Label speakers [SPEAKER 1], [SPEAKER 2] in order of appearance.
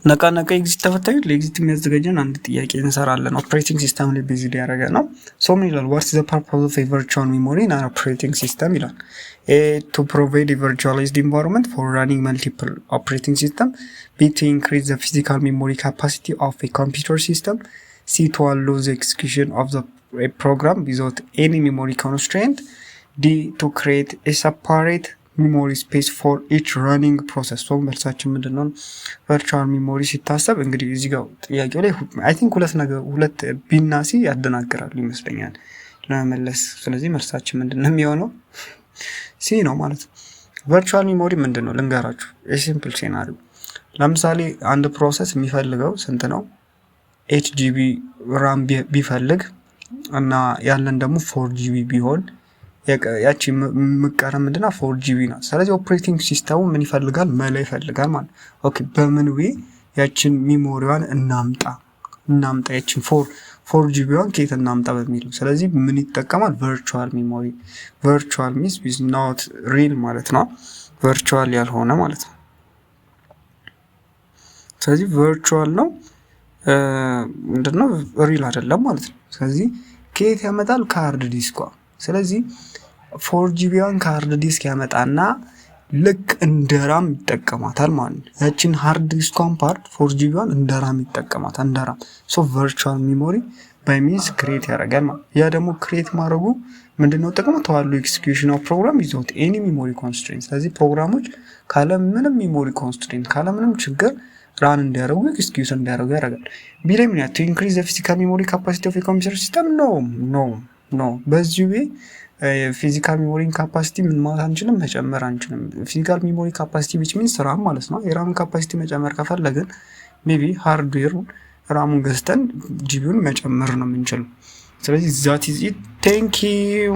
[SPEAKER 1] ነቃ ኤግዚት ተፈታኝ ለኤግዚት የሚያዘጋጀን አንድ ጥያቄ እንሰራለን። ኦፕሬቲንግ ሲስተም ላይ ቤዝድ ያደረገ ነው። ሶ ምን ይላል? ዋትስ ዘ ፐርፖዝ ኦፍ ኤ ቨርቹዋል ሜሞሪ ኢን አን ኦፕሬቲንግ ሲስተም ይላል። ኤ ቱ ፕሮቫይድ ኤ ቨርቹዋላይዝድ ኢንቫይሮንመንት ፎር ራኒንግ መልቲፕል ኦፕሬቲንግ ሲስተም፣ ቢ ቱ ኢንክሪዝ ዘ ፊዚካል ሜሞሪ ካፓሲቲ ኦፍ ኤ ኮምፒውተር ሲስተም፣ ሲ ቱ አሎው ዘ ኤክስኪዩሽን ኦፍ ዘ ፕሮግራም ዊዛውት ኤኒ ሜሞሪ ኮንስትሬንት፣ ዲ ቱ ክሬት ኤ ሰፓሬት ሚሞሪ ስፔስ ፎር ኢች ረኒንግ ፕሮሰስ። ሶ መልሳችን ምንድነው? ቨርቹዋል ሚሞሪ ሲታሰብ እንግዲህ እዚህ ጋር ጥያቄው ላይ አይ ቲንክ ሁለት ቢና ሲ ያደናግራሉ ይመስለኛል ለመመለስ። ስለዚህ መልሳችን ምንድነው የሚሆነው? ሲ ነው ማለት ነው። ቨርቹዋል ሚሞሪ ምንድነው ልንገራችሁ። ሲምፕል ሴናሪዮ፣ ለምሳሌ አንድ ፕሮሰስ የሚፈልገው ስንት ነው? 8 ጂቢ ራም ቢፈልግ እና ያለን ደግሞ 4 ጂቢ ቢሆን ያቺ ምቀረ ምንድና 4 ጂቢ ነው። ስለዚህ ኦፕሬቲንግ ሲስተሙ ምን ይፈልጋል? መላ ይፈልጋል ማለት። ኦኬ በምን ዌይ ያቺን ሚሞሪዋን እናምጣ ያቺን 4 ጂቢዋን ከየት እናምጣ በሚል። ስለዚህ ምን ይጠቀማል? ቨርቹዋል ሚሞሪ። ቨርቹዋል ሚንስ ኢዝ ኖት ሪል ማለት ነው። ቨርቹዋል ያልሆነ ማለት ነው። ስለዚህ ቨርቹዋል ነው ምንድነው? ሪል አይደለም ማለት ነው። ስለዚህ ከየት ያመጣል? ከሃርድ ዲስኳ። ስለዚህ 4 ጂቢዋን ከሃርድ ዲስክ ያመጣና ልክ እንደ ራም ይጠቀማታል ማለት ነው። ያቺን ሃርድ ዲስኳን ፓርት 4 ጂቢዋን እንደ ራም ይጠቀማታል፣ እንደ ራም። ሶ ቨርቹዋል ሚሞሪ ባይ ሚንስ ክሬት ያደርጋል ማለት። ያ ደግሞ ክሬት ማድረጉ ምንድነው ጥቅሙ? ተዋሉ ኤክስኪዩሽን ኦፍ ፕሮግራም ዊዛውት ኤኒ ሚሞሪ ኮንስትሬንት። ስለዚህ ፕሮግራሞች ካለ ምንም ሚሞሪ ኮንስትሬንት ካለ ምንም ችግር ራን እንዲያደርጉ ኤክስኪዩሽን እንዲያደርጉ ያደርጋል። ቢላይ ምን ያቱ ኢንክሪዝ ዘ ፊዚካል ሚሞሪ ካፓሲቲ ኦፍ ኤ ኮምፒውተር ሲስተም ኖ በዚህ ዌይ ፊዚካል ሚሞሪ ካፓሲቲ ምን ማለት አንችልም፣ መጨመር አንችልም። ፊዚካል ሚሞሪ ካፓሲቲ which means ራም ማለት ነው። የራም ካፓሲቲ መጨመር ከፈለግን ሜቢ ሃርድዌሩን ራሙን ገዝተን ጂቢውን መጨመር ነው የምንችለው። ስለዚህ ዛት ኢዝ ኢት። ቴንክ ዩ